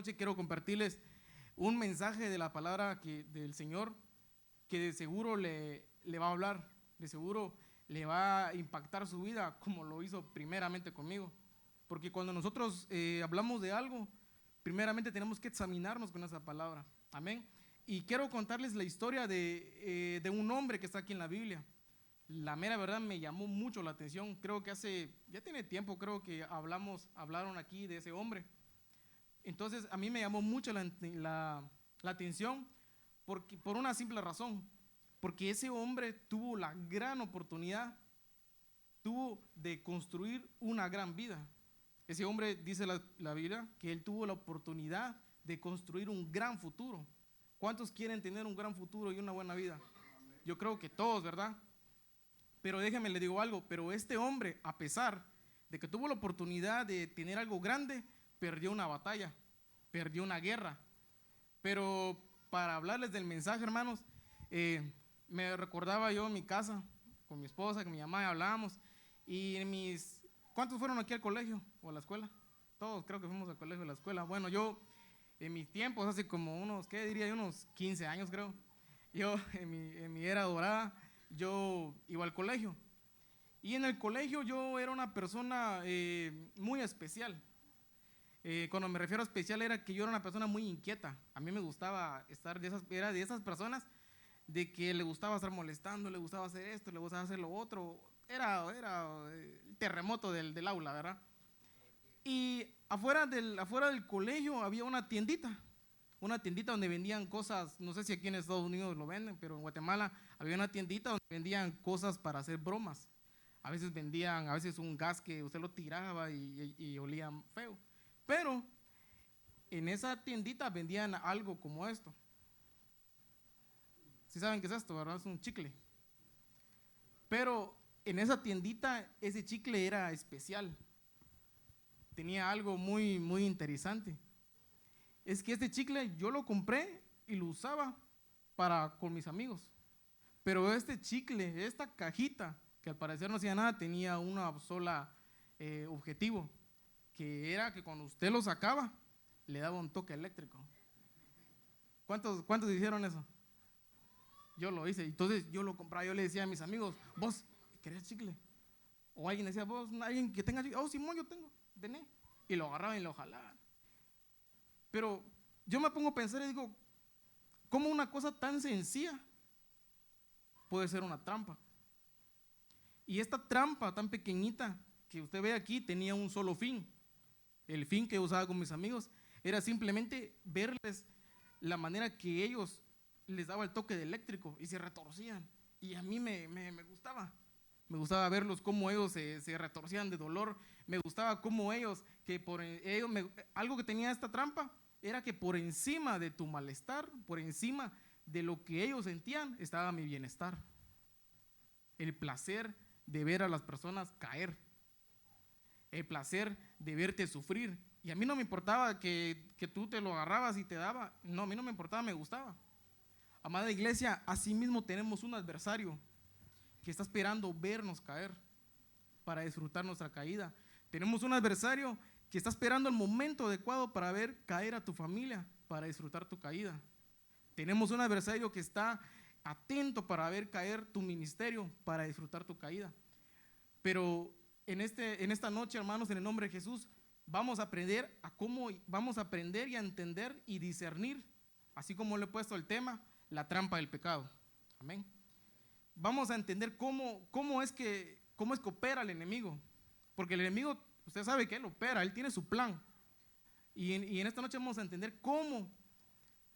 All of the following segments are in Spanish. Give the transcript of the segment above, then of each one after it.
noche quiero compartirles un mensaje de la palabra del Señor que de seguro le va a hablar, de seguro le va a impactar su vida como lo hizo primeramente conmigo. Porque cuando nosotros hablamos de algo, primeramente tenemos que examinarnos con esa palabra. Amén. Y quiero contarles la historia de un hombre que está aquí en la Biblia. La mera verdad me llamó mucho la atención. Creo que ya tiene tiempo, creo que hablaron aquí de ese hombre. Entonces a mí me llamó mucho la atención por una simple razón. Porque ese hombre tuvo la gran oportunidad, tuvo de construir una gran vida. Ese hombre, dice la Biblia, que él tuvo la oportunidad de construir un gran futuro. ¿Cuántos quieren tener un gran futuro y una buena vida? Yo creo que todos, ¿verdad? Pero déjenme le digo algo, pero este hombre, a pesar de que tuvo la oportunidad de tener algo grande, perdió una batalla, perdió una guerra. Pero para hablarles del mensaje, hermanos, me recordaba yo en mi casa, con mi esposa, con mi mamá, hablábamos, y ¿cuántos fueron aquí al colegio o a la escuela? Todos creo que fuimos al colegio o a la escuela. Bueno, yo en mis tiempos, hace como unos, ¿qué diría yo? Unos 15 años creo, yo en mi era dorada, yo iba al colegio. Y en el colegio yo era una persona muy especial. Cuando me refiero a especial era que yo era una persona muy inquieta. A mí me gustaba era de esas personas de que le gustaba estar molestando, le gustaba hacer esto, le gustaba hacer lo otro. Era el terremoto del aula, ¿verdad? Y afuera del colegio había una tiendita donde vendían cosas, no sé si aquí en Estados Unidos lo venden, pero en Guatemala había una tiendita donde vendían cosas para hacer bromas. A veces un gas que usted lo tiraba y olía feo. Pero en esa tiendita vendían algo como esto. ¿Sí saben qué es esto, verdad? Es un chicle. Pero en esa tiendita ese chicle era especial. Tenía algo muy, muy interesante. Es que este chicle yo lo compré y lo usaba con mis amigos. Pero este chicle, esta cajita, que al parecer no hacía nada, tenía una sola objetivo, que era que cuando usted lo sacaba, le daba un toque eléctrico. ¿Cuántos hicieron eso? Yo lo hice. Entonces yo lo compraba, yo le decía a mis amigos, vos, ¿querés chicle? O alguien decía, vos, alguien que tenga chicle, oh, Simón, yo tengo, tené. Y lo agarraban y lo jalaban. Pero yo me pongo a pensar y digo, ¿cómo una cosa tan sencilla puede ser una trampa? Y esta trampa tan pequeñita que usted ve aquí tenía un solo fin. El fin que usaba con mis amigos era simplemente verles la manera que ellos les daba el toque de eléctrico y se retorcían. Y a mí me gustaba. Me gustaba verlos cómo ellos se retorcían de dolor. Me gustaba cómo algo que tenía esta trampa era que por encima de tu malestar, por encima de lo que ellos sentían, estaba mi bienestar. El placer de ver a las personas caer. El placer de verte sufrir. Y a mí no me importaba que tú te lo agarrabas y te daba. No, a mí no me importaba, me gustaba. Amada iglesia, así mismo tenemos un adversario que está esperando vernos caer para disfrutar nuestra caída. Tenemos un adversario que está esperando el momento adecuado para ver caer a tu familia, para disfrutar tu caída. Tenemos un adversario que está atento para ver caer tu ministerio, para disfrutar tu caída. Pero en esta noche, hermanos, en el nombre de Jesús, vamos a aprender y a entender y discernir, así como le he puesto el tema, la trampa del pecado. Amén. Vamos a entender cómo es que opera el enemigo. Porque el enemigo, usted sabe que él opera, él tiene su plan. Y en esta noche vamos a entender cómo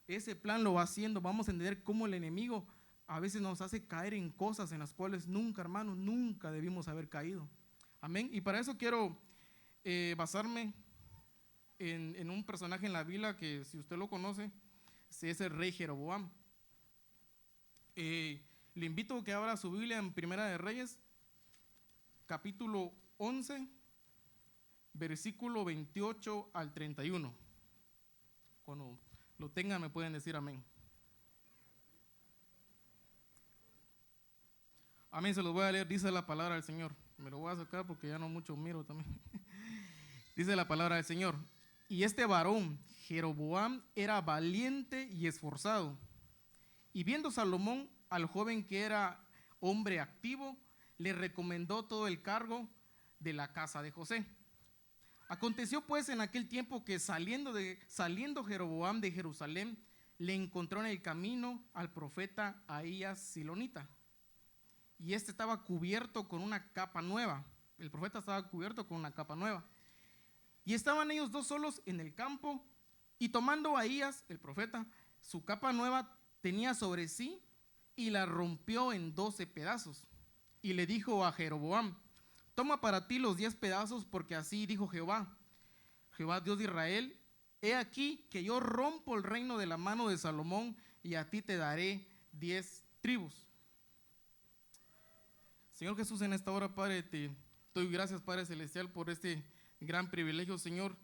ese plan lo va haciendo. Vamos a entender cómo el enemigo a veces nos hace caer en cosas en las cuales nunca, hermanos, nunca debimos haber caído. Amén. Y para eso quiero basarme en un personaje en la Biblia que, si usted lo conoce, es el rey Jeroboam. Le invito a que abra su Biblia en Primera de Reyes, capítulo 11, versículo 28 al 31. Cuando lo tengan me pueden decir amén. Amén, se los voy a leer, dice la palabra del Señor. Me lo voy a sacar porque ya no mucho miro también. Dice la palabra del Señor. Y este varón, Jeroboam era valiente y esforzado. Y viendo Salomón al joven que era hombre activo, le recomendó todo el cargo de la casa de José. Aconteció pues en aquel tiempo que saliendo Jeroboam de Jerusalén, le encontró en el camino al profeta Ahías Silonita. Y este estaba cubierto con una capa nueva. El profeta estaba cubierto con una capa nueva. Y estaban ellos dos solos en el campo, y tomando Ahías, el profeta, su capa nueva tenía sobre sí, y la rompió en 12 pedazos. Y le dijo a Jeroboam: toma para ti los 10 pedazos, porque así dijo Jehová, Dios de Israel: he aquí que yo rompo el reino de la mano de Salomón, y a ti te daré 10 tribus. Señor Jesús, en esta hora, Padre, te doy gracias, Padre Celestial, por este gran privilegio, Señor.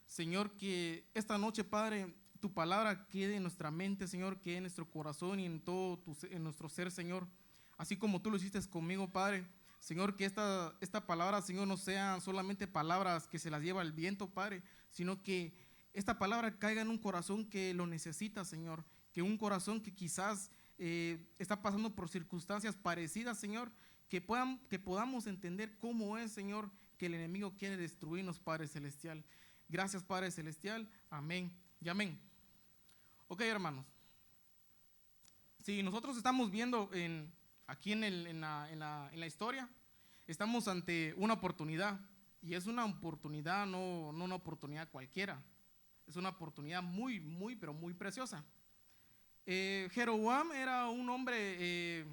Señor, que esta noche, Padre, tu palabra quede en nuestra mente, Señor, quede en nuestro corazón y en todo en nuestro ser, Señor. Así como tú lo hiciste conmigo, Padre. Señor, que esta palabra, Señor, no sean solamente palabras que se las lleva el viento, Padre, sino que esta palabra caiga en un corazón que lo necesita, Señor. Que un corazón que quizás está pasando por circunstancias parecidas, Señor, que podamos entender cómo es, Señor, que el enemigo quiere destruirnos, Padre Celestial. Gracias, Padre Celestial. Amén y amén. Ok, hermanos. Si nosotros estamos viendo aquí en la historia, estamos ante una oportunidad. Y es una oportunidad, no una oportunidad cualquiera. Es una oportunidad muy, muy, pero muy preciosa. Jeroboam era un hombre,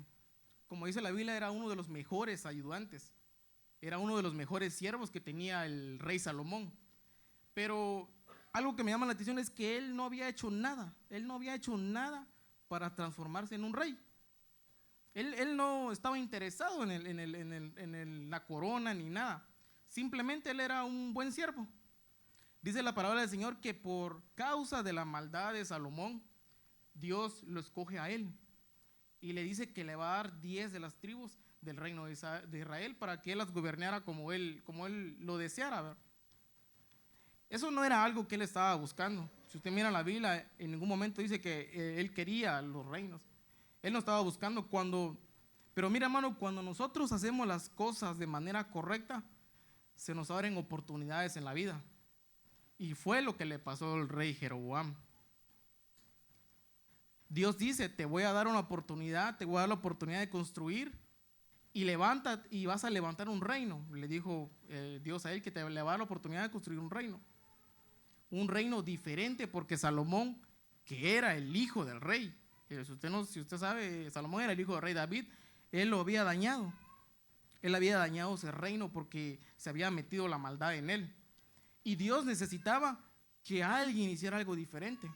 como dice la Biblia, era uno de los mejores ayudantes. Era uno de los mejores siervos que tenía el rey Salomón. Pero algo que me llama la atención es que él no había hecho nada. Él no había hecho nada para transformarse en un rey. Él no estaba interesado en la corona ni nada. Simplemente él era un buen siervo. Dice la palabra del Señor que por causa de la maldad de Salomón, Dios lo escoge a él. Y le dice que le va a dar 10 de las tribus del reino de Israel para que él las gobernara como él lo deseara, ¿verdad? Eso no era algo que él estaba buscando. Si usted mira la Biblia, en ningún momento dice que él quería los reinos. Él no estaba buscando pero mira, hermano, cuando nosotros hacemos las cosas de manera correcta, se nos abren oportunidades en la vida. Y fue lo que le pasó al rey Jeroboam. Dios dice: te voy a dar una oportunidad, te voy a dar la oportunidad de construir, y levanta y vas a levantar un reino. Le dijo Dios a él que le va a dar la oportunidad de construir un reino diferente, porque Salomón, que era el hijo del rey, si usted sabe, Salomón era el hijo del rey David, él lo había dañado. Él había dañado ese reino porque se había metido la maldad en él. Y Dios necesitaba que alguien hiciera algo diferente.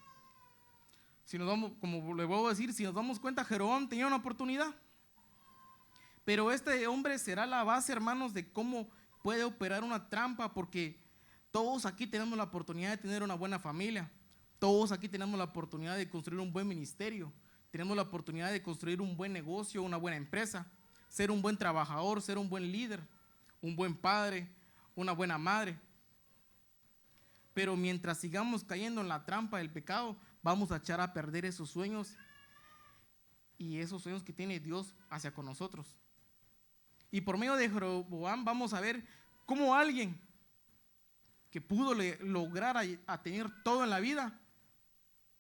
Como le voy a decir, si nos damos cuenta, Jeroboam tenía una oportunidad. Pero este hombre será la base, hermanos, de cómo puede operar una trampa, porque todos aquí tenemos la oportunidad de tener una buena familia. Todos aquí tenemos la oportunidad de construir un buen ministerio. Tenemos la oportunidad de construir un buen negocio, una buena empresa, ser un buen trabajador, ser un buen líder, un buen padre, una buena madre. Pero mientras sigamos cayendo en la trampa del pecado, vamos a echar a perder esos sueños y esos sueños que tiene Dios hacia con nosotros. Y por medio de Jeroboam vamos a ver cómo alguien que pudo lograr a tener todo en la vida,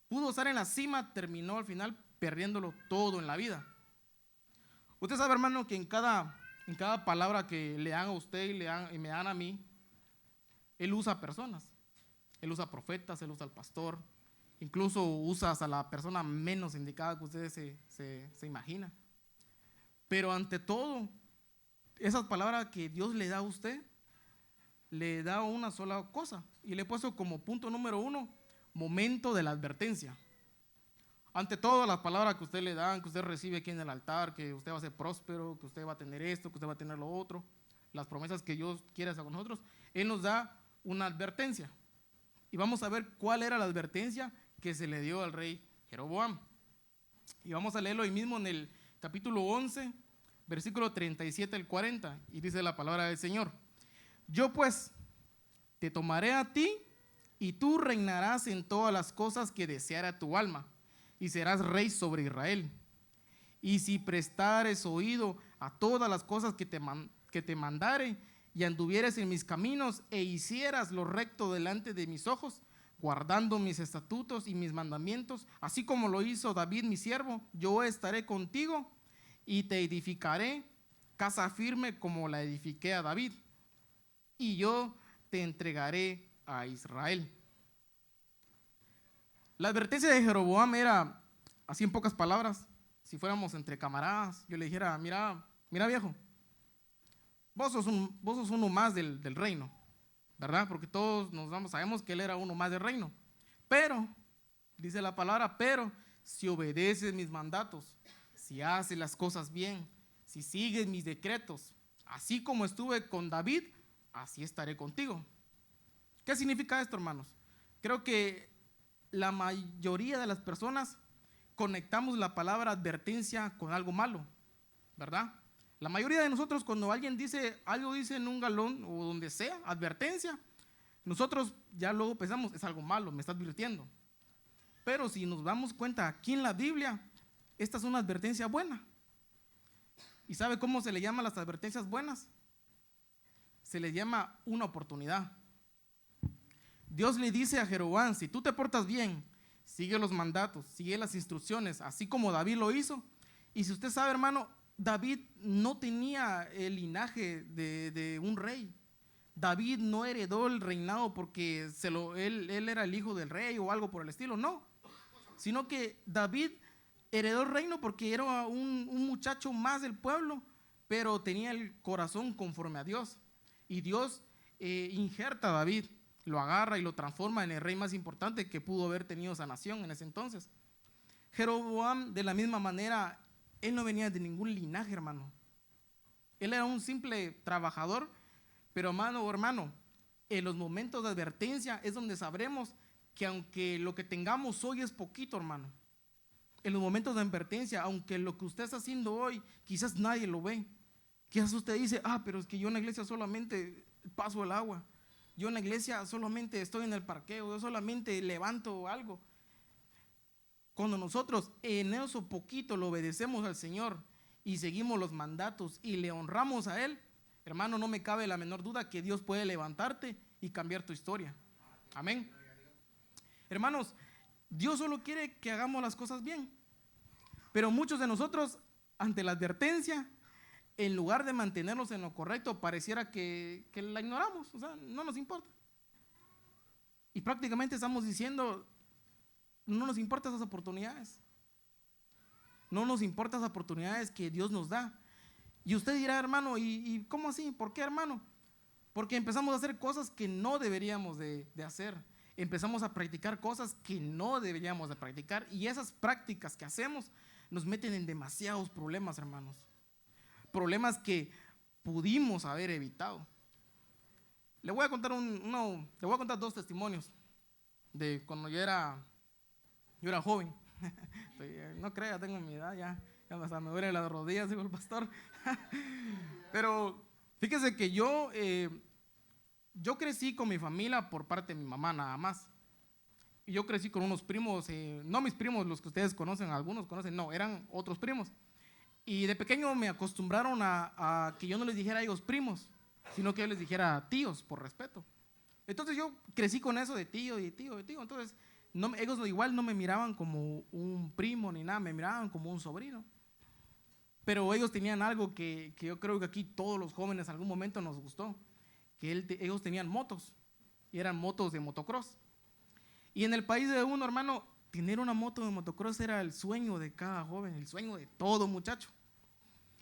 pudo estar en la cima, terminó al final perdiéndolo todo en la vida. Usted sabe, hermano, que en cada palabra que le dan a usted y me dan a mí, él usa personas. Él usa profetas, él usa al pastor, incluso usa a la persona menos indicada que usted se imagina. Pero ante todo, esas palabras que Dios le da a usted, le da una sola cosa. Y le he puesto como punto número 1, momento de la advertencia. Ante todo, las palabras que usted le dan, que usted recibe aquí en el altar, que usted va a ser próspero, que usted va a tener esto, que usted va a tener lo otro, las promesas que Dios quiere hacer con nosotros, Él nos da una advertencia. Y vamos a ver cuál era la advertencia que se le dio al rey Jeroboam. Y vamos a leerlo ahí mismo en el capítulo 11, versículo 37 al 40. Y dice la palabra del Señor: yo pues te tomaré a ti y tú reinarás en todas las cosas que deseara tu alma, y serás rey sobre Israel. Y si prestares oído a todas las cosas que te mandare, y anduvieres en mis caminos, e hicieras lo recto delante de mis ojos, guardando mis estatutos y mis mandamientos, así como lo hizo David mi siervo, yo estaré contigo y te edificaré casa firme como la edifiqué a David, y yo te entregaré a Israel. La advertencia de Jeroboam era, así en pocas palabras, si fuéramos entre camaradas, yo le dijera, mira viejo, vos sos uno más del reino, ¿verdad? Porque todos sabemos que él era uno más del reino. Pero, dice la palabra, pero si obedeces mis mandatos, si haces las cosas bien, si sigues mis decretos, así como estuve con David, así estaré contigo. ¿Qué significa esto, hermanos? Creo que la mayoría de las personas conectamos la palabra advertencia con algo malo, ¿verdad? La mayoría de nosotros, cuando alguien dice algo, dice en un galón o donde sea, advertencia, nosotros ya luego pensamos, es algo malo, me está advirtiendo. Pero si nos damos cuenta aquí en la Biblia, esta es una advertencia buena. ¿Y sabe cómo se le llama a las advertencias buenas? Se le llama una oportunidad. Dios le dice a Jeroboam, si tú te portas bien, sigue los mandatos, sigue las instrucciones, así como David lo hizo. Y si usted sabe, hermano, David no tenía el linaje de un rey. David no heredó el reinado porque él era el hijo del rey o algo por el estilo, no. Sino que David heredó el reino porque era un muchacho más del pueblo, pero tenía el corazón conforme a Dios. Y Dios injerta a David, lo agarra y lo transforma en el rey más importante que pudo haber tenido esa nación en ese entonces. Jeroboam, de la misma manera, él no venía de ningún linaje, hermano. Él era un simple trabajador, pero hermano, en los momentos de advertencia es donde sabremos que aunque lo que tengamos hoy es poquito, hermano, en los momentos de advertencia, aunque lo que usted está haciendo hoy, quizás nadie lo ve. Quizás usted dice, pero es que yo en la iglesia solamente paso el agua. Yo en la iglesia solamente estoy en el parqueo, yo solamente levanto algo. Cuando nosotros en eso poquito le obedecemos al Señor y seguimos los mandatos y le honramos a Él, hermano, no me cabe la menor duda que Dios puede levantarte y cambiar tu historia. Amén. Hermanos, Dios solo quiere que hagamos las cosas bien. Pero muchos de nosotros, ante la advertencia, en lugar de mantenernos en lo correcto, pareciera que la ignoramos, o sea, no nos importa. Y prácticamente estamos diciendo, no nos importan esas oportunidades. No nos importan esas oportunidades que Dios nos da. Y usted dirá, hermano, ¿y cómo así? ¿Por qué, hermano? Porque empezamos a hacer cosas que no deberíamos de hacer. Empezamos a practicar cosas que no deberíamos de practicar. Y esas prácticas que hacemos nos meten en demasiados problemas, hermanos. Problemas que pudimos haber evitado. Le voy a contar dos testimonios de cuando yo era joven. No crea, tengo mi edad ya hasta me duelen las rodillas, dijo el pastor. Pero fíjese que yo crecí con mi familia por parte de mi mamá nada más. Y yo crecí con unos primos, no mis primos, los que ustedes conocen, algunos conocen, no, eran otros primos. Y de pequeño me acostumbraron a que yo no les dijera a ellos primos, sino que yo les dijera tíos, por respeto. Entonces yo crecí con eso de tío. Entonces ellos igual no me miraban como un primo ni nada, me miraban como un sobrino. Pero ellos tenían algo que yo creo que aquí todos los jóvenes en algún momento nos gustó, que ellos tenían motos, y eran motos de motocross. Y en el país de uno, hermano, tener una moto de motocross era el sueño de cada joven, el sueño de todo muchacho.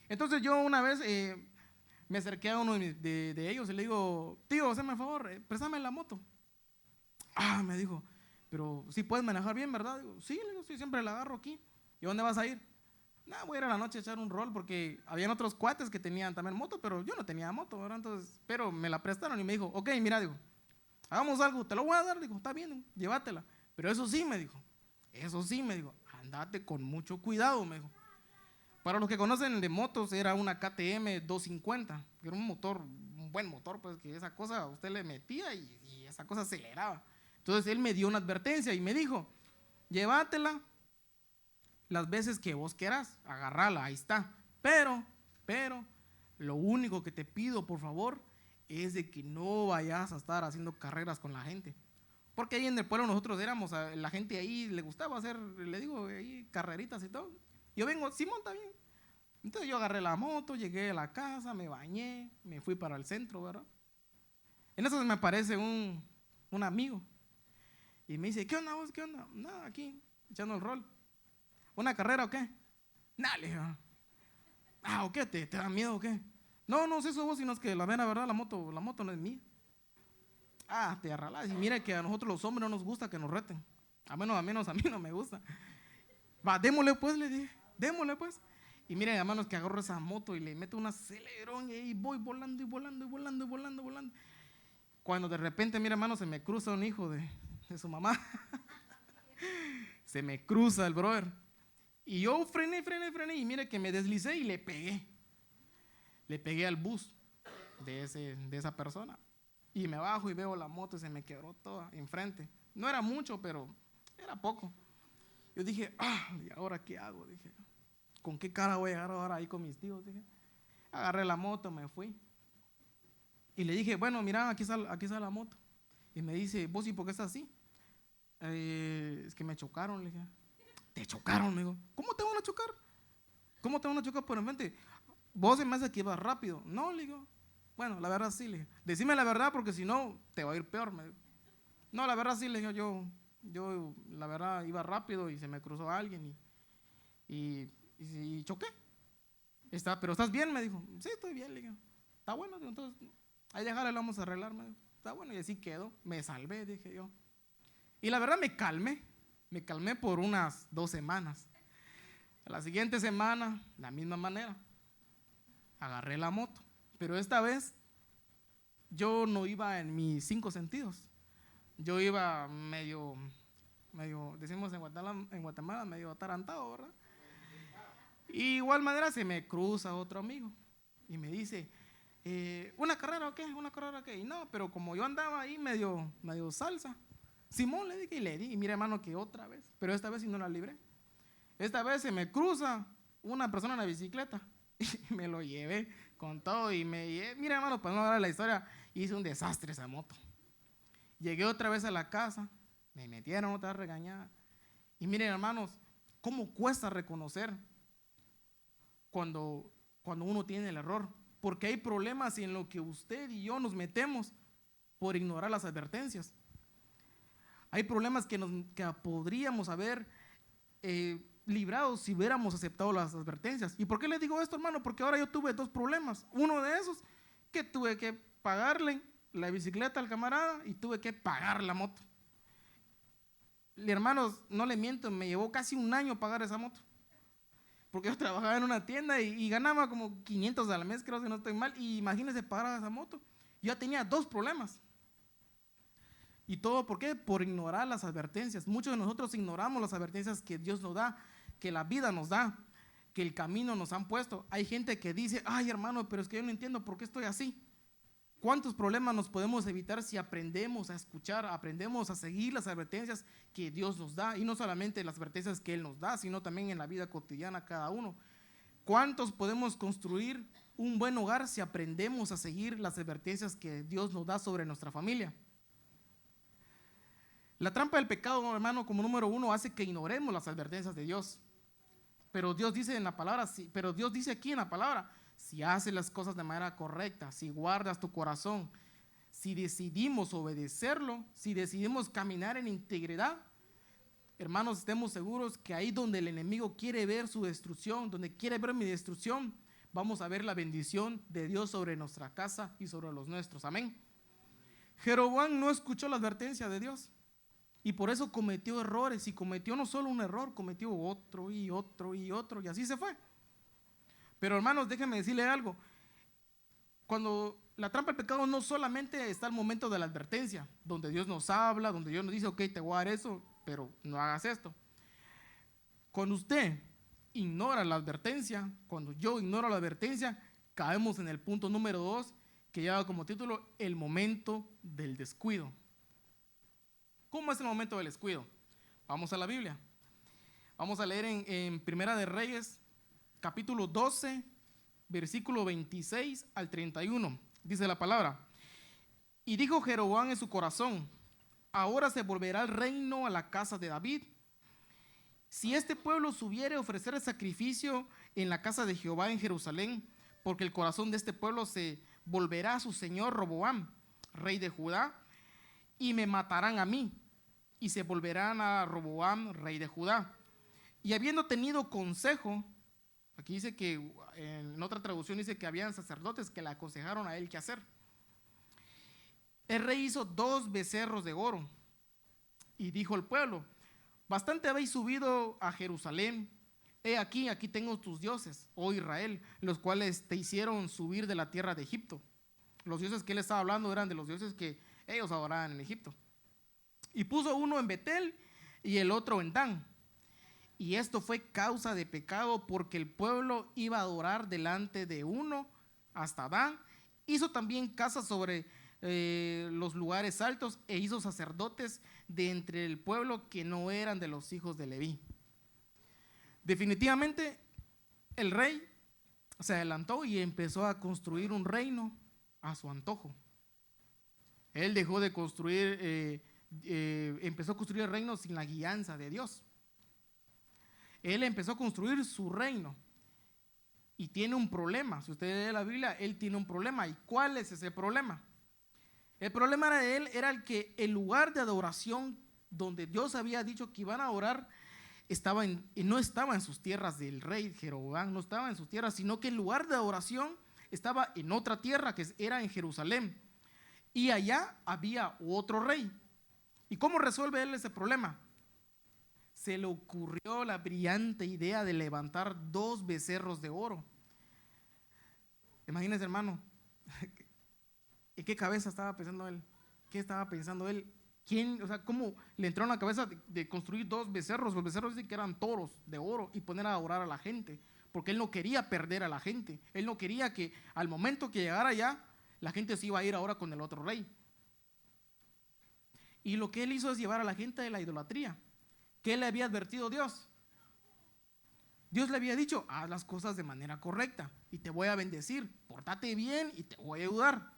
Entonces yo una vez me acerqué a uno de ellos y le digo, tío, hazme el favor, préstame la moto. Me dijo, pero sí puedes manejar bien, ¿verdad? Digo, sí, le digo, sí, siempre la agarro aquí. ¿Y dónde vas a ir? Voy a ir a la noche a echar un rol porque habían otros cuates que tenían también moto, pero yo no tenía moto, ¿verdad? Entonces, pero me la prestaron y me dijo, ok, mira, digo, hagamos algo, te lo voy a dar, digo, está bien, llévatela. Pero eso sí, me dijo, andate con mucho cuidado, me dijo. Para los que conocen de motos, era una KTM 250, que era un buen motor, pues que esa cosa usted le metía y esa cosa aceleraba. Entonces él me dio una advertencia y me dijo, llévatela las veces que vos quieras, agarrala, ahí está. Pero, lo único que te pido, por favor, es de que no vayas a estar haciendo carreras con la gente. Porque ahí en el pueblo nosotros éramos, la gente ahí le gustaba hacer, le digo, ahí carreritas y todo. Yo vengo, Simón, está bien. Entonces yo agarré la moto, llegué a la casa, me bañé, me fui para el centro, ¿verdad? En eso me aparece un amigo y me dice, ¿qué onda vos? ¿Qué onda? Nada, aquí, echando el rol. ¿Una carrera o qué? Nada, le dije. ¿O qué? ¿Te da miedo o qué? No sé eso vos, sino es que la verdad, la moto no es mía. Te arralás. Y mira que a nosotros los hombres no nos gusta que nos reten. A menos a mí no me gusta. Va, démosle pues, le dije. Démosle pues. Y miren, hermanos, que agarro esa moto y le meto un acelerón y ahí voy volando y volando y volando y volando, volando. Cuando de repente, mira, hermano, se me cruza un hijo de su mamá. Se me cruza el brother. Y yo frené y mire que me deslicé y le pegué. Le pegué al bus de esa persona. Y me bajo y veo la moto y se me quebró toda enfrente. No era mucho, pero era poco. Yo dije, ¿y ahora qué hago? Dije, ¿con qué cara voy a llegar ahora ahí con mis tíos? Dije, agarré la moto, me fui. Y le dije, bueno, mira, aquí está la moto. Y me dice, ¿vos y por qué estás así? Es que me chocaron, le dije. ¿Te chocaron? Le digo, ¿cómo te van a chocar? ¿Cómo te van a chocar por enfrente? Vos se me hace que ibas rápido. No, le digo. Bueno, la verdad sí, le dije. Decime la verdad porque si no, te va a ir peor. Me dijo. No, la verdad sí, le dije, yo la verdad iba rápido y se me cruzó alguien y choqué. Pero ¿estás bien? Me dijo. Sí, estoy bien, le dije. Está bueno, digo, entonces ahí déjale, lo vamos a arreglar. Me dijo. Está bueno, y así quedó. Me salvé, dije yo. Y la verdad me calmé por unas 2 semanas. La siguiente semana, la misma manera, agarré la moto. Pero esta vez yo no iba en mis 5 sentidos. Yo iba medio, decimos en Guatemala, medio atarantado, ¿verdad? Y igual manera se me cruza otro amigo y me dice, ¿una carrera o qué? ¿Una carrera o qué? Y no, pero como yo andaba ahí medio salsa, Simón, le dije, y mira, hermano, que otra vez, pero esta vez sí no la libré. Esta vez se me cruza una persona en la bicicleta y me lo llevé con todo y mira, hermano, para no hablar la historia, hice un desastre esa moto. Llegué otra vez a la casa, me metieron otra vez regañada. Y miren, hermanos, cómo cuesta reconocer cuando uno tiene el error, porque hay problemas en lo que usted y yo nos metemos por ignorar las advertencias. Hay problemas que podríamos haber librado si hubiéramos aceptado las advertencias. ¿Y por qué les digo esto, hermano? Porque ahora yo tuve 2 problemas. Uno de esos, que tuve que pagarle la bicicleta al camarada y tuve que pagar la moto. Hermanos, no le miento, me llevó casi un año pagar esa moto. Porque yo trabajaba en una tienda y ganaba como 500 al mes, creo, si no estoy mal. Y imagínense pagar esa moto. Yo ya tenía 2 problemas. ¿Y todo por qué? Por ignorar las advertencias. Muchos de nosotros ignoramos las advertencias que Dios nos da, que la vida nos da, que el camino nos han puesto. Hay gente que dice, ay hermano, pero es que yo no entiendo por qué estoy así. ¿Cuántos problemas nos podemos evitar si aprendemos a escuchar, aprendemos a seguir las advertencias que Dios nos da? Y no solamente las advertencias que Él nos da, sino también en la vida cotidiana cada uno. ¿Cuántos podemos construir un buen hogar si aprendemos a seguir las advertencias que Dios nos da sobre nuestra familia? La trampa del pecado, hermano, como número 1, hace que ignoremos las advertencias de Dios. Pero Dios dice aquí en la palabra, si haces las cosas de manera correcta, si guardas tu corazón, si decidimos obedecerlo, si decidimos caminar en integridad, hermanos, estemos seguros que ahí donde el enemigo quiere ver su destrucción, donde quiere ver mi destrucción, vamos a ver la bendición de Dios sobre nuestra casa y sobre los nuestros. Amén. Jeroboam no escuchó la advertencia de Dios. Y por eso cometió errores, y cometió no solo un error, cometió otro y otro y otro, y así se fue. Pero hermanos, déjenme decirle algo. Cuando la trampa del pecado no solamente está al momento de la advertencia, donde Dios nos habla, donde Dios nos dice, ok, te voy a dar eso, pero no hagas esto. Cuando usted ignora la advertencia, cuando yo ignoro la advertencia, caemos en el punto número 2, que lleva como título, el momento del descuido. ¿Cómo es el momento del descuido? Vamos a la Biblia. Vamos a leer en Primera de Reyes, capítulo 12, versículo 26 al 31. Dice la palabra: y dijo Jeroboam en su corazón: ahora se volverá el reino a la casa de David, si este pueblo subiere a ofrecer el sacrificio en la casa de Jehová en Jerusalén, porque el corazón de este pueblo se volverá a su señor Roboam, rey de Judá, y me matarán a mí, y se volverán a Roboam, rey de Judá. Y habiendo tenido consejo, aquí dice que, en otra traducción dice que habían sacerdotes que le aconsejaron a él qué hacer. El rey hizo 2 becerros de oro, y dijo al pueblo: bastante habéis subido a Jerusalén. He aquí, aquí tengo tus dioses, oh Israel, los cuales te hicieron subir de la tierra de Egipto. Los dioses que él estaba hablando eran de los dioses que ellos adoraban en Egipto. Y puso uno en Betel y el otro en Dan. Y esto fue causa de pecado, porque el pueblo iba a adorar delante de uno hasta Dan. Hizo también casas sobre los lugares altos, e hizo sacerdotes de entre el pueblo que no eran de los hijos de Leví. Definitivamente el rey se adelantó y empezó a construir un reino a su antojo. Él dejó de construir, empezó a construir el reino sin la guianza de Dios. Él empezó a construir su reino y tiene un problema. Si usted lee la Biblia, él tiene un problema. ¿Y cuál es ese problema? El problema de él era que el lugar de adoración donde Dios había dicho que iban a adorar no estaba en sus tierras del rey Jeroboam, no estaba en sus tierras, sino que el lugar de adoración estaba en otra tierra, que era en Jerusalén. Y allá había otro rey. ¿Y cómo resuelve él ese problema? Se le ocurrió la brillante idea de levantar 2 becerros de oro. Imagínense, hermano, ¿en qué cabeza estaba pensando él? ¿Qué estaba pensando él? ¿Cómo le entró en la cabeza de construir 2 becerros? Los becerros dicen que eran toros de oro y poner a adorar a la gente, porque él no quería perder a la gente. Él no quería que al momento que llegara allá, la gente se iba a ir ahora con el otro rey. Y lo que él hizo es llevar a la gente de la idolatría. ¿Qué le había advertido Dios? Dios le había dicho: haz las cosas de manera correcta y te voy a bendecir, pórtate bien y te voy a ayudar.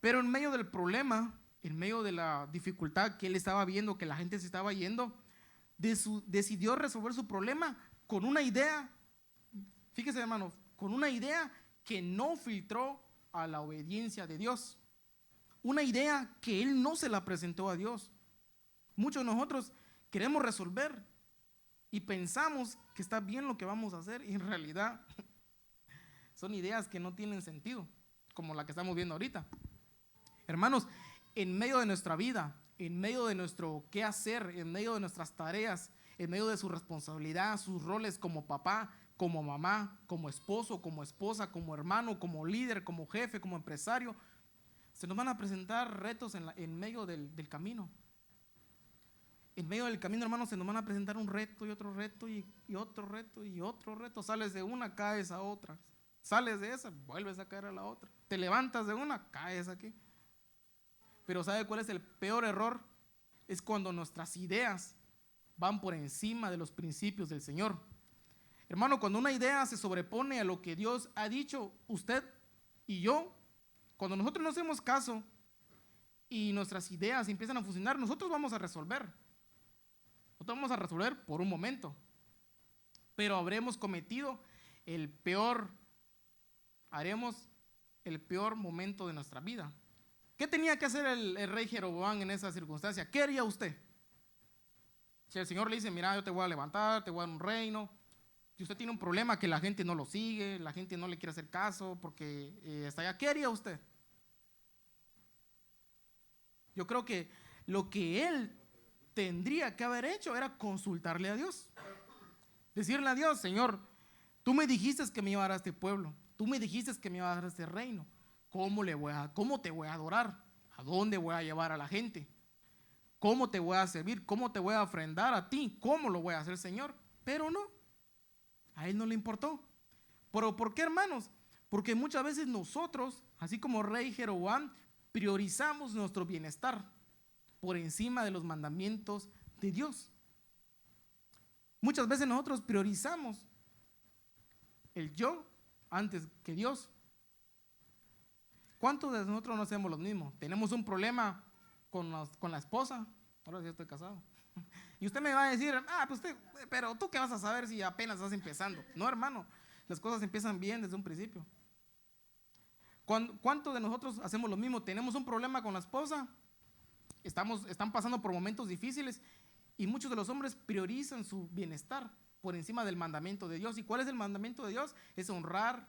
Pero en medio del problema, en medio de la dificultad que él estaba viendo, que la gente se estaba yendo, decidió resolver su problema con una idea. Fíjese, hermano, con una idea que no filtró a la obediencia de Dios. Una idea que él no se la presentó a Dios. Muchos de nosotros queremos resolver y pensamos que está bien lo que vamos a hacer, y en realidad son ideas que no tienen sentido, como la que estamos viendo ahorita. Hermanos, en medio de nuestra vida, en medio de nuestro qué hacer, en medio de nuestras tareas, en medio de su responsabilidad, sus roles como papá, como mamá, como esposo, como esposa, como hermano, como líder, como jefe, como empresario, se nos van a presentar retos en medio del camino. En medio del camino, hermanos, se nos van a presentar un reto y otro reto y otro reto y otro reto. Sales de una, caes a otra. Sales de esa, vuelves a caer a la otra. Te levantas de una, caes aquí. Pero ¿sabe cuál es el peor error? Es cuando nuestras ideas van por encima de los principios del Señor. Hermano, cuando una idea se sobrepone a lo que Dios ha dicho, usted y yo, cuando nosotros no hacemos caso y nuestras ideas empiezan a funcionar, nosotros vamos a resolver. Nosotros vamos a resolver por un momento, pero haremos el peor momento de nuestra vida. ¿Qué tenía que hacer el rey Jeroboam en esa circunstancia? ¿Qué haría usted? Si el Señor le dice: mira, yo te voy a levantar, te voy a dar un reino, y usted tiene un problema que la gente no lo sigue, la gente no le quiere hacer caso porque está allá, ¿qué haría usted? Yo creo que lo que él tendría que haber hecho era consultarle a Dios. Decirle a Dios: Señor, tú me dijiste que me iba a dar a este pueblo, tú me dijiste que me iba a dar este reino. ¿Cómo te voy a adorar? ¿A dónde voy a llevar a la gente? ¿Cómo te voy a servir? ¿Cómo te voy a ofrendar a ti? ¿Cómo lo voy a hacer, Señor? Pero no, a él no le importó. ¿Pero por qué, hermanos? Porque muchas veces nosotros, así como rey Jeroboam, priorizamos nuestro bienestar por encima de los mandamientos de Dios. Muchas veces nosotros priorizamos el yo antes que Dios. ¿Cuántos de nosotros no hacemos lo mismo? Tenemos un problema con la esposa. Ahora sí estoy casado. Y usted me va a decir, pues pero tú qué vas a saber si apenas estás empezando. No, hermano, las cosas empiezan bien desde un principio. ¿Cuántos de nosotros hacemos lo mismo? Tenemos un problema con la esposa, están pasando por momentos difíciles y muchos de los hombres priorizan su bienestar por encima del mandamiento de Dios. ¿Y cuál es el mandamiento de Dios? Es honrar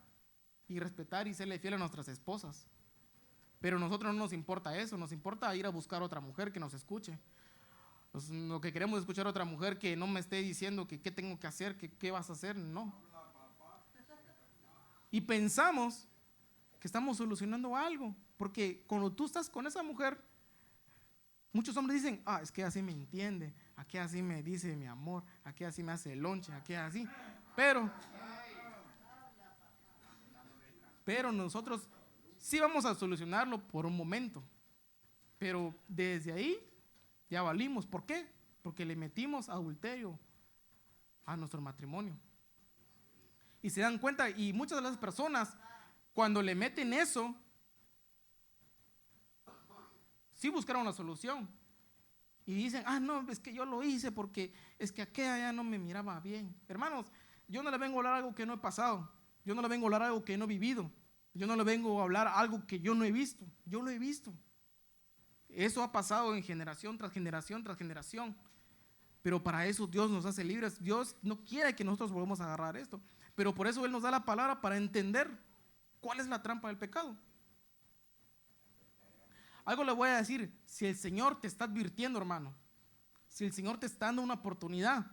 y respetar y serle fiel a nuestras esposas. Pero a nosotros no nos importa eso, nos importa ir a buscar otra mujer que nos escuche. Lo que queremos es escuchar a otra mujer que no me esté diciendo que qué tengo que hacer, que qué vas a hacer, no. Y pensamos que estamos solucionando algo, porque cuando tú estás con esa mujer, muchos hombres dicen, es que así me entiende, aquí así me dice mi amor, aquí así me hace el lonche, aquí así. Pero nosotros sí vamos a solucionarlo por un momento, pero desde ahí ya valimos. ¿Por qué? Porque le metimos adulterio a nuestro matrimonio. Y se dan cuenta, y muchas de las personas, cuando le meten eso, sí buscaron la solución. Y dicen, no, es que yo lo hice porque es que aquella ya no me miraba bien. Hermanos, yo no le vengo a hablar algo que no he pasado. Yo no le vengo a hablar algo que no he vivido. Yo no le vengo a hablar algo que yo no he visto. Yo lo he visto. Eso ha pasado en generación tras generación tras generación. Pero para eso Dios nos hace libres. Dios no quiere que nosotros volvamos a agarrar esto. Pero por eso Él nos da la palabra para entender cuál es la trampa del pecado. Algo le voy a decir, si el Señor te está advirtiendo, hermano, si el Señor te está dando una oportunidad,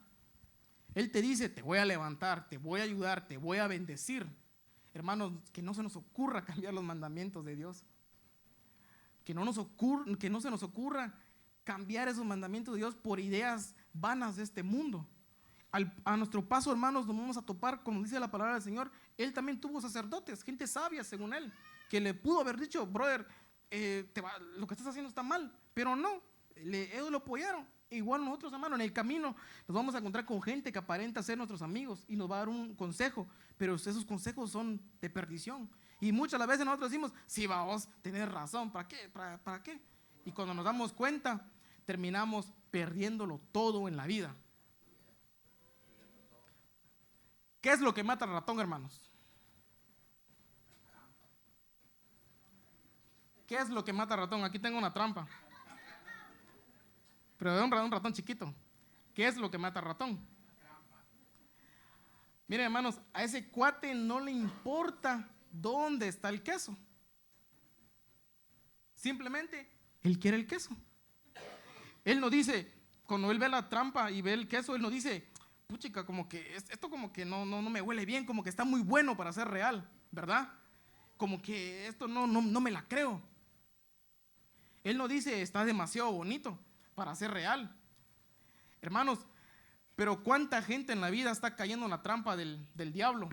Él te dice, te voy a levantar, te voy a ayudar, te voy a bendecir. Hermanos, que no se nos ocurra cambiar los mandamientos de Dios. Que no se nos ocurra cambiar esos mandamientos de Dios por ideas vanas de este mundo. A nuestro paso, hermanos, nos vamos a topar, como dice la palabra del Señor. Él también tuvo sacerdotes, gente sabia según él, que le pudo haber dicho, brother, lo que estás haciendo está mal, pero no, ellos lo apoyaron. Igual nosotros, hermanos, en el camino nos vamos a encontrar con gente que aparenta ser nuestros amigos y nos va a dar un consejo, pero esos consejos son de perdición. Y muchas las veces nosotros decimos, sí, vamos, tenés razón, ¿para qué? ¿Para qué? Y cuando nos damos cuenta, terminamos perdiéndolo todo en la vida. ¿Qué es lo que mata al ratón, hermanos? ¿Qué es lo que mata al ratón? Aquí tengo una trampa. Pero de un ratón chiquito. ¿Qué es lo que mata al ratón? Miren, hermanos, a ese cuate no le importa dónde está el queso. Simplemente, él quiere el queso. Él no dice, cuando él ve la trampa y ve el queso, él no dice, puchica, como que esto como que no me huele bien, como que está muy bueno para ser real, ¿verdad? Como que esto no me la creo. Él no dice, está demasiado bonito para ser real. Hermanos, pero cuánta gente en la vida está cayendo en la trampa del diablo,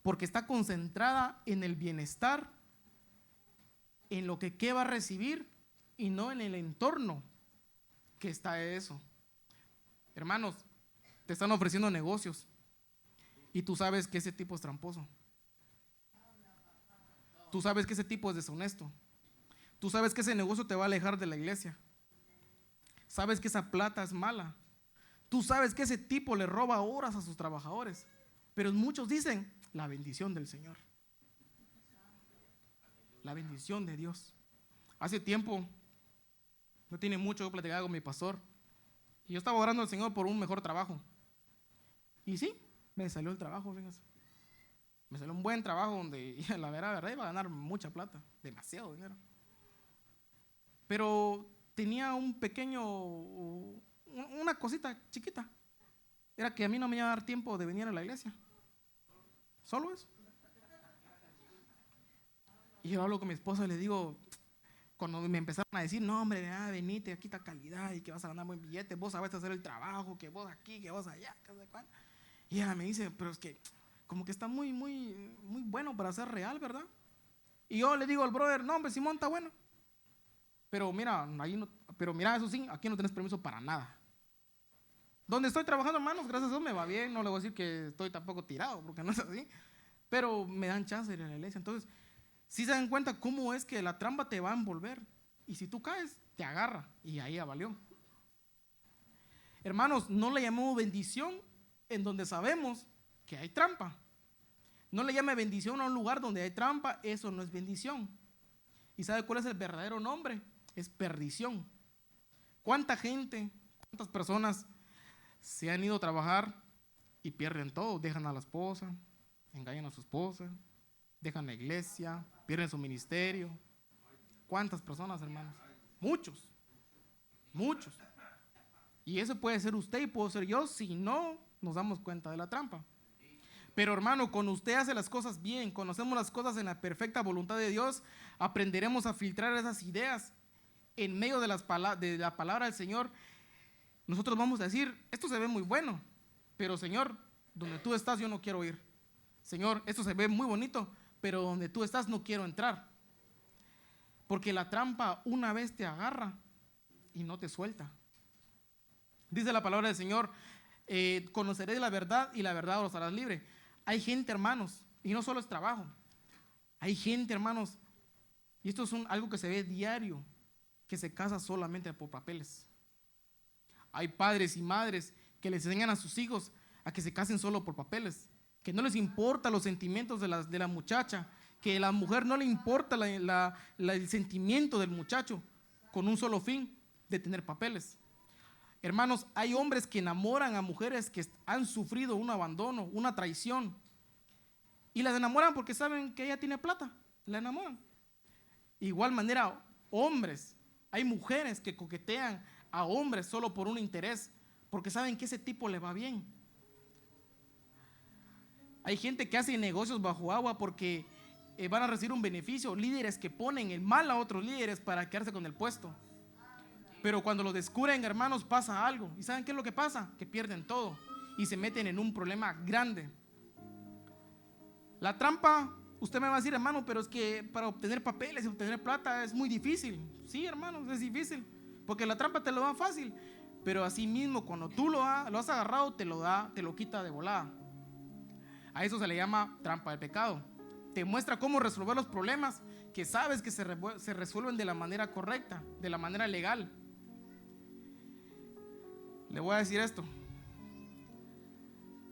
porque está concentrada en el bienestar, en lo que qué va a recibir y no en el entorno que está eso. Hermanos, te están ofreciendo negocios y tú sabes que ese tipo es tramposo. Tú sabes que ese tipo es deshonesto. Tú sabes que ese negocio te va a alejar de la iglesia. Sabes que esa plata es mala. Tú sabes que ese tipo le roba horas a sus trabajadores. Pero muchos dicen, la bendición del Señor. La bendición de Dios. Hace tiempo, no tiene mucho, yo platicaba con mi pastor. Y yo estaba orando al Señor por un mejor trabajo. Y sí, me salió el trabajo, fíjense. Me salió un buen trabajo donde, la verdad, iba a ganar mucha plata. Demasiado dinero. Pero tenía una cosita chiquita. Era que a mí no me iba a dar tiempo de venir a la iglesia. Solo eso. Y yo hablo con mi esposa y le digo, cuando me empezaron a decir, no hombre, venite, aquí está calidad y que vas a ganar buen billete, vos sabés hacer el trabajo, que vos aquí, que vos allá, que sé cuál. Y ella me dice, pero es que como que está muy bueno para ser real, ¿verdad? Y yo le digo al brother, no hombre, Simón está bueno. pero mira, ahí no, pero mira, eso sí, aquí no tenés permiso para nada. Donde estoy trabajando, hermanos, gracias a Dios me va bien, no le voy a decir que estoy tampoco tirado, porque no es así, pero me dan chance de ir a la iglesia. Entonces, si se dan cuenta cómo es que la trampa te va a envolver, y si tú caes, te agarra, y ahí ya valió. Hermanos, no le llamemos bendición en donde sabemos que hay trampa. No le llame bendición a un lugar donde hay trampa, eso no es bendición. ¿Y sabe cuál es el verdadero nombre? Es perdición. ¿Cuánta gente, cuántas personas se han ido a trabajar y pierden todo? Dejan a la esposa, engañan a su esposa, dejan la iglesia, pierden su ministerio. ¿Cuántas personas, hermanos? Muchos, muchos. Y eso puede ser usted y puedo ser yo si no nos damos cuenta de la trampa. Pero hermano, cuando usted hace las cosas bien, conocemos las cosas en la perfecta voluntad de Dios, aprenderemos a filtrar esas ideas en medio de la palabra del Señor. Nosotros vamos a decir, esto se ve muy bueno, pero Señor, donde tú estás yo no quiero ir. Señor, esto se ve muy bonito, pero donde tú estás no quiero entrar. Porque la trampa una vez te agarra y no te suelta. Dice la palabra del Señor, conoceréis la verdad y la verdad os harás libre. Hay gente, hermanos, y no solo es trabajo. Hay gente, hermanos, y esto es algo que se ve diario, que se casa solamente por papeles. Hay padres y madres que les enseñan a sus hijos a que se casen solo por papeles, que no les importa los sentimientos de la muchacha, que a la mujer no le importa el sentimiento del muchacho, con un solo fin, de tener papeles. Hermanos, hay hombres que enamoran a mujeres que han sufrido un abandono, una traición, y las enamoran porque saben que ella tiene plata, la enamoran. Igual manera, hombres, hay mujeres que coquetean a hombres solo por un interés, porque saben que ese tipo le va bien. Hay gente que hace negocios bajo agua porque van a recibir un beneficio, líderes que ponen el mal a otros líderes para quedarse con el puesto. Pero cuando lo descubren, hermanos, pasa algo. ¿Y saben qué es lo que pasa? Que pierden todo y se meten en un problema grande. La trampa, usted me va a decir, hermano, pero es que para obtener papeles y obtener plata es muy difícil. Sí, hermanos, es difícil, porque la trampa te lo da fácil, pero así mismo cuando tú lo has agarrado, te lo quita de volada. A eso se le llama trampa del pecado. Te muestra cómo resolver los problemas que sabes que se resuelven de la manera correcta, de la manera legal. Le voy a decir esto: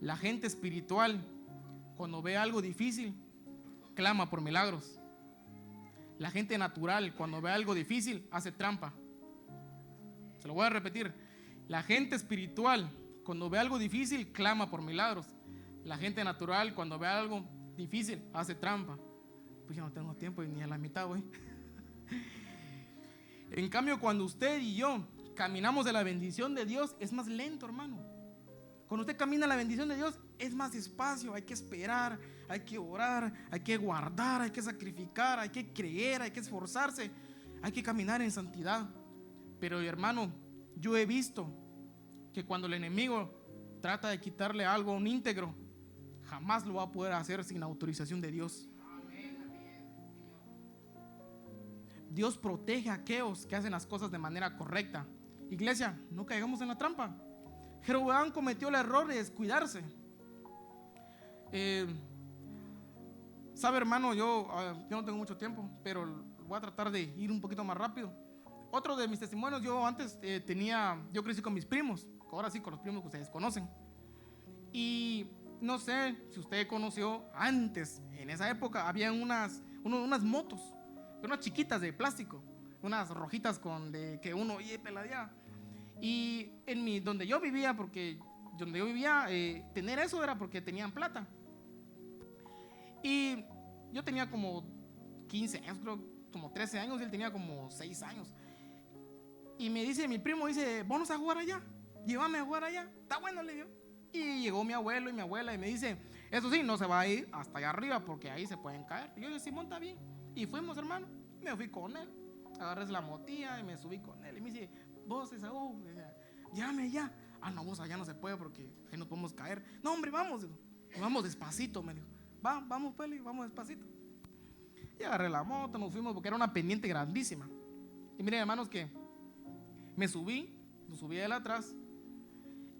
la gente espiritual, cuando ve algo difícil, clama por milagros. La gente natural, cuando ve algo difícil, hace trampa. Se lo voy a repetir: la gente espiritual, cuando ve algo difícil, clama por milagros. La gente natural, cuando ve algo difícil, hace trampa. Pues ya no tengo tiempo ni a la mitad, güey. En cambio, cuando usted y yo caminamos de la bendición de Dios, es más lento, hermano. Cuando usted camina la bendición de Dios, es más despacio. Hay que esperar, hay que orar, hay que guardar, hay que sacrificar, hay que creer, hay que esforzarse, hay que caminar en santidad. Pero, hermano, yo he visto que cuando el enemigo trata de quitarle algo a un íntegro, jamás lo va a poder hacer sin la autorización de Dios. Dios protege a aquellos que hacen las cosas de manera correcta. Iglesia, no caigamos en la trampa. Jeroboam cometió el error de descuidarse. Sabe, hermano, yo no tengo mucho tiempo, pero voy a tratar de ir un poquito más rápido. Otro de mis testimonios, yo antes yo crecí con mis primos, ahora sí con los primos que ustedes conocen. Y no sé si usted conoció antes, en esa época había unas motos, unas chiquitas de plástico, unas rojitas que uno peladea. Y donde yo vivía, tener eso era porque tenían plata. Y yo tenía como 15 años, creo, como 13 años, y él tenía como 6 años. Y me dice, mi primo dice, vamos a jugar allá, llévame a jugar allá, está bueno, le digo. Y llegó mi abuelo y mi abuela y me dice, eso sí, no se va a ir hasta allá arriba porque ahí se pueden caer. Y yo le dije, Simón, está bien. Y fuimos, hermano, me fui con él, agarré la motilla y me subí con él. Y me dice, vos, Esaú, llévame allá. Ah, no, vos allá no se puede porque ahí nos podemos caer. No, hombre, vamos, vamos despacito, me dijo. Vamos, Peli, vamos despacito. Y agarré la moto, nos fuimos porque era una pendiente grandísima. Y miren, hermanos, que me subí, lo subí de atrás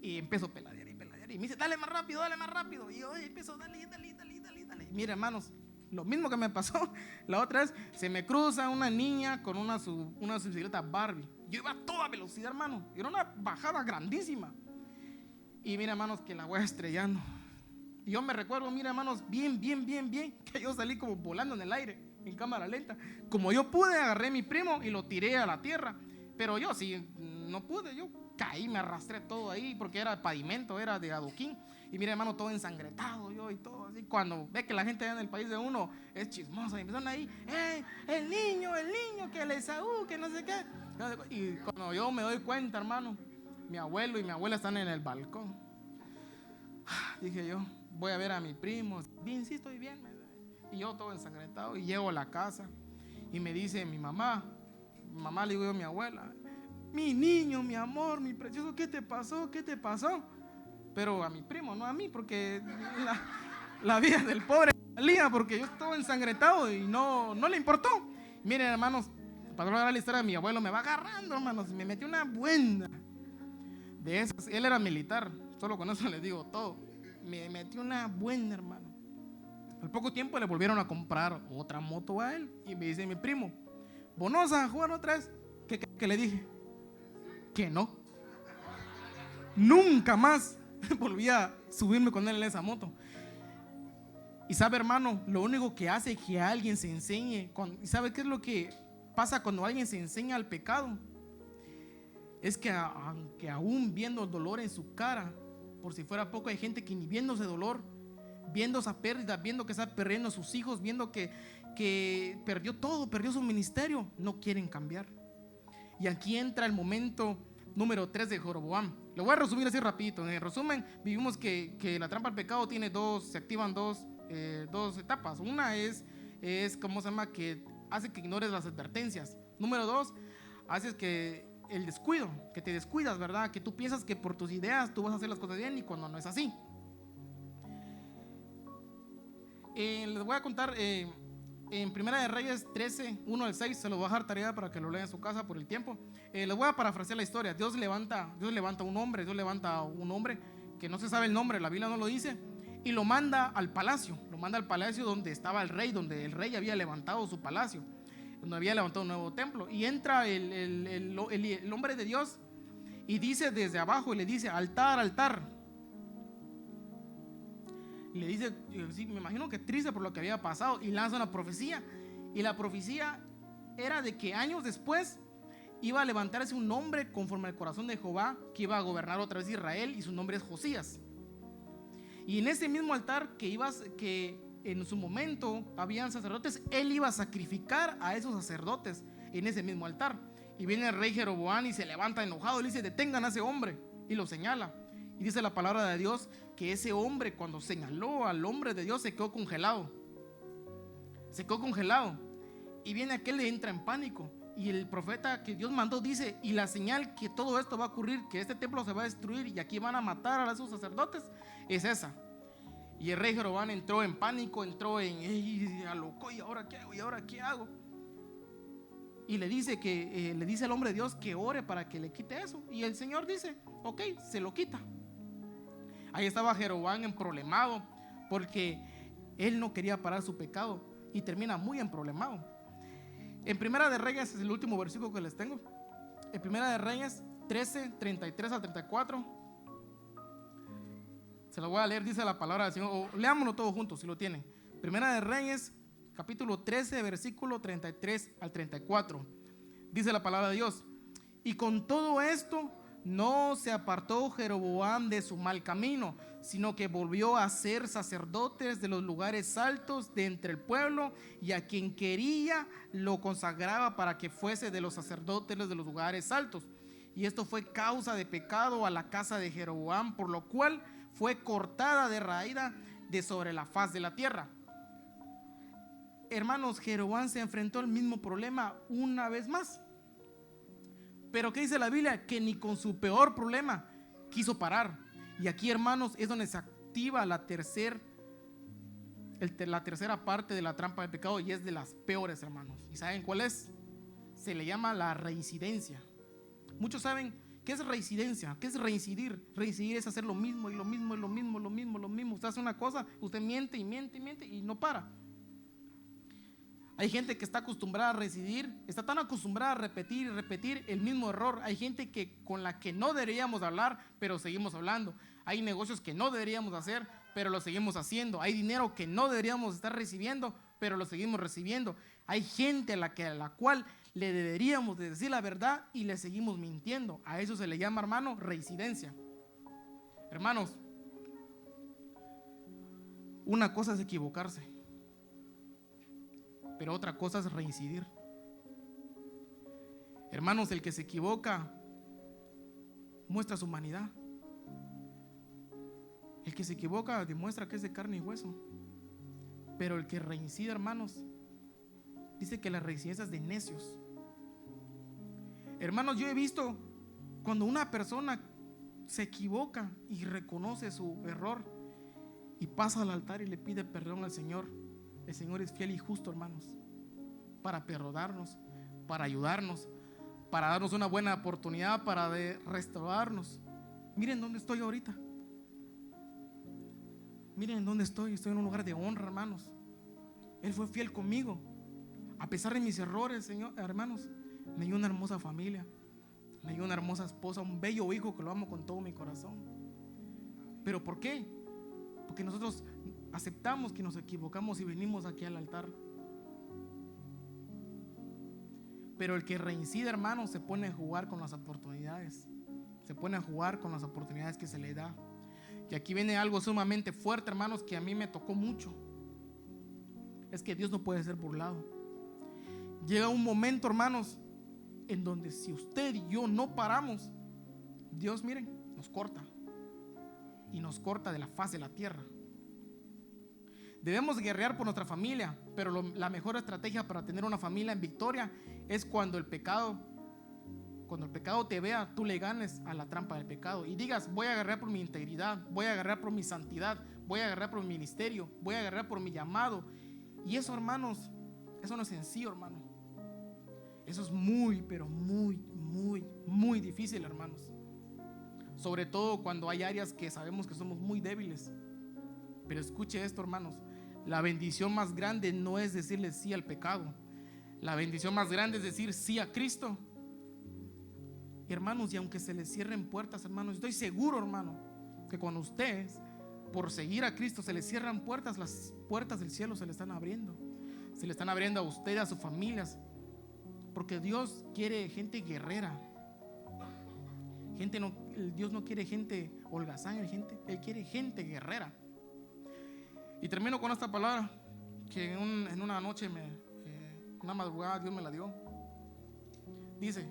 y empiezo a peladear y peladear. Y me dice, dale más rápido, dale más rápido. Y yo empiezo, dale. Y miren, hermanos, lo mismo que me pasó la otra vez, se me cruza una niña con una bicicleta Barbie. Yo iba a toda velocidad, hermano. Era una bajada grandísima. Y miren, hermanos, que la voy estrellando. Y yo me recuerdo, miren, hermanos, bien, que yo salí como volando en el aire, en cámara lenta. Como yo pude, agarré a mi primo y lo tiré a la tierra. Pero yo sí, no pude, yo caí, me arrastré todo ahí, porque era pavimento, era de adoquín. Y mire, hermano, todo ensangretado yo y todo así. Cuando ve que la gente allá en el país de uno es chismosa y empezaron ahí, el niño, que el Esaú, que no sé qué. Y cuando yo me doy cuenta, hermano, mi abuelo y mi abuela están en el balcón. Dije yo, voy a ver a mi primo. Bien, sí, estoy bien. Y yo todo ensangrentado. Y llego a la casa y me dice mi mamá, le digo yo a mi abuela, mi niño, mi amor, mi precioso, ¿qué te pasó? Pero a mi primo, no a mí, porque la vida del pobre salía, porque yo estaba ensangrentado y no le importó. Miren, hermanos, para no hablar la historia, mi abuelo me va agarrando, hermanos, me metió una buena de esas. Él era militar, solo con eso les digo todo. Me metió una buena, hermano. Al poco tiempo le volvieron a comprar otra moto a él. Y me dice mi primo, ¿vos no vas a jugar otra vez? ¿Qué le dije? Que no. Nunca más volví a subirme con él en esa moto. Y sabe, hermano, lo único que hace que alguien se enseñe, ¿y sabe qué es lo que pasa cuando alguien se enseña al pecado? Es que aunque aún viendo el dolor en su cara, por si fuera poco, hay gente que ni viendo ese dolor, viendo esa pérdida, viendo que está perdiendo a sus hijos, viendo que perdió todo, perdió su ministerio, no quieren cambiar. Y aquí entra el momento número 3 de Jeroboam. Lo voy a resumir así rapidito. En resumen, vivimos que la trampa al pecado tiene se activan dos etapas. Una es ¿cómo se llama? Que hace que ignores las advertencias. Número 2, haces que el descuido, que te descuidas, ¿verdad? Que tú piensas que por tus ideas tú vas a hacer las cosas bien y cuando no es así. Les voy a contar en Primera de Reyes 13, 1 al 6, se lo voy a dejar tarea para que lo lean en su casa por el tiempo. Les voy a parafrasear la historia. Dios levanta un hombre que no se sabe el nombre, la Biblia no lo dice, y lo manda al palacio donde estaba el rey, donde el rey había levantado su palacio, donde había levantado un nuevo templo. Y entra el hombre de Dios y dice desde abajo, y le dice, altar. Y le dice, sí, me imagino que triste por lo que había pasado, y lanza una profecía. Y la profecía era de que años después iba a levantarse un hombre conforme al corazón de Jehová, que iba a gobernar otra vez Israel, y su nombre es Josías. Y en ese mismo altar que en su momento habían sacerdotes, él iba a sacrificar a esos sacerdotes en ese mismo altar. Y viene el rey Jeroboam y se levanta enojado y le dice, detengan a ese hombre, y lo señala. Y dice la palabra de Dios que ese hombre, cuando señaló al hombre de Dios, se quedó congelado. Y viene aquel y entra en pánico. Y el profeta que Dios mandó dice, y la señal que todo esto va a ocurrir, que este templo se va a destruir y aquí van a matar a esos sacerdotes, es esa. Y el rey Jeroboam entró en pánico, alocó, ¿y ahora qué hago? Y le dice al hombre de Dios que ore para que le quite eso. Y el Señor dice, ok, se lo quita. Ahí estaba Jeroboam emproblemado, porque él no quería parar su pecado y termina muy emproblemado. En Primera de Reyes, es el último versículo que les tengo. En Primera de Reyes 13, 33 al 34. Se lo voy a leer, dice la palabra del Señor. O leámoslo todos juntos si lo tienen. Primera de Reyes, capítulo 13, versículo 33 al 34. Dice la palabra de Dios. Y con todo esto no se apartó Jeroboam de su mal camino, sino que volvió a ser sacerdotes de los lugares altos de entre el pueblo, y a quien quería lo consagraba para que fuese de los sacerdotes de los lugares altos. Y esto fue causa de pecado a la casa de Jeroboam, por lo cual fue cortada de raíz de sobre la faz de la tierra. Hermanos, Jeroboam se enfrentó al mismo problema una vez más. Pero ¿qué dice la Biblia? Que ni con su peor problema quiso parar. Y aquí, hermanos, es donde se activa la tercera parte de la trampa del pecado, y es de las peores, hermanos. ¿Y saben cuál es? se le llama la reincidencia. Muchos saben qué es reincidencia, qué es reincidir. Reincidir es hacer lo mismo y lo mismo y lo mismo, lo mismo, lo mismo. Usted hace una cosa, usted miente y miente y miente y no para. Hay gente que está acostumbrada a reincidir, está tan acostumbrada a repetir y repetir el mismo error. Hay gente con la que no deberíamos hablar, pero seguimos hablando. Hay negocios que no deberíamos hacer, pero lo seguimos haciendo. Hay dinero que no deberíamos estar recibiendo, pero lo seguimos recibiendo. Hay gente a la cual le deberíamos de decir la verdad y le seguimos mintiendo. A eso se le llama, hermano, reincidencia. Hermanos, una cosa es equivocarse, pero otra cosa es reincidir. Hermanos, el que se equivoca muestra su humanidad. El que se equivoca demuestra que es de carne y hueso. Pero el que reincide, hermanos, dice que la reincidencia es de necios. Hermanos, yo he visto cuando una persona se equivoca y reconoce su error y pasa al altar y le pide perdón al Señor. El Señor es fiel y justo, hermanos, para perdonarnos, para ayudarnos, para darnos una buena oportunidad, para restaurarnos. Miren dónde estoy ahorita. Miren dónde estoy. Estoy en un lugar de honra, hermanos. Él fue fiel conmigo. A pesar de mis errores, Señor, hermanos, me dio una hermosa familia, me dio una hermosa esposa, un bello hijo que lo amo con todo mi corazón. ¿Pero por qué? Porque nosotros aceptamos que nos equivocamos y venimos aquí al altar. Pero el que reincide, hermano, se pone a jugar con las oportunidades. Se pone a jugar con las oportunidades que se le da. Y aquí viene algo sumamente fuerte, hermanos, que a mí me tocó mucho. Es que Dios no puede ser burlado. Llega un momento, hermanos, en donde si usted y yo no paramos, Dios, miren, nos corta. Y nos corta de la faz de la tierra. Debemos guerrear por nuestra familia, pero la mejor estrategia para tener una familia en victoria es cuando el pecado te vea, tú le ganes a la trampa del pecado y digas: voy a guerrear por mi integridad, voy a guerrear por mi santidad, voy a guerrear por mi ministerio, voy a guerrear por mi llamado. Y eso, hermanos, eso no es sencillo, hermano. Eso es muy, pero muy, muy, muy difícil, hermanos. Sobre todo cuando hay áreas que sabemos que somos muy débiles. Pero escuche esto, hermanos. La bendición más grande no es decirle sí al pecado. La bendición más grande es decir sí a Cristo. Hermanos, y aunque se les cierren puertas, hermanos, estoy seguro, hermano, que cuando ustedes, por seguir a Cristo, se les cierran puertas, las puertas del cielo se le están abriendo. Se le están abriendo a ustedes, a sus familias. Porque Dios quiere gente guerrera. Dios no quiere gente holgazán, Él quiere gente guerrera. Y termino con esta palabra que en una noche, una madrugada, Dios me la dio. Dice: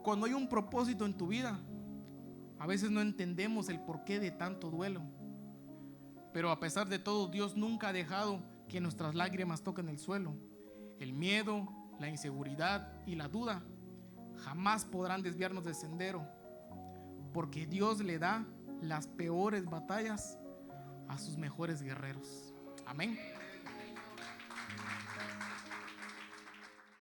cuando hay un propósito en tu vida, a veces no entendemos el porqué de tanto duelo, pero a pesar de todo, Dios nunca ha dejado que nuestras lágrimas toquen el suelo. El miedo, la inseguridad y la duda jamás podrán desviarnos del sendero, porque Dios le da las peores batallas a sus mejores guerreros. Amén.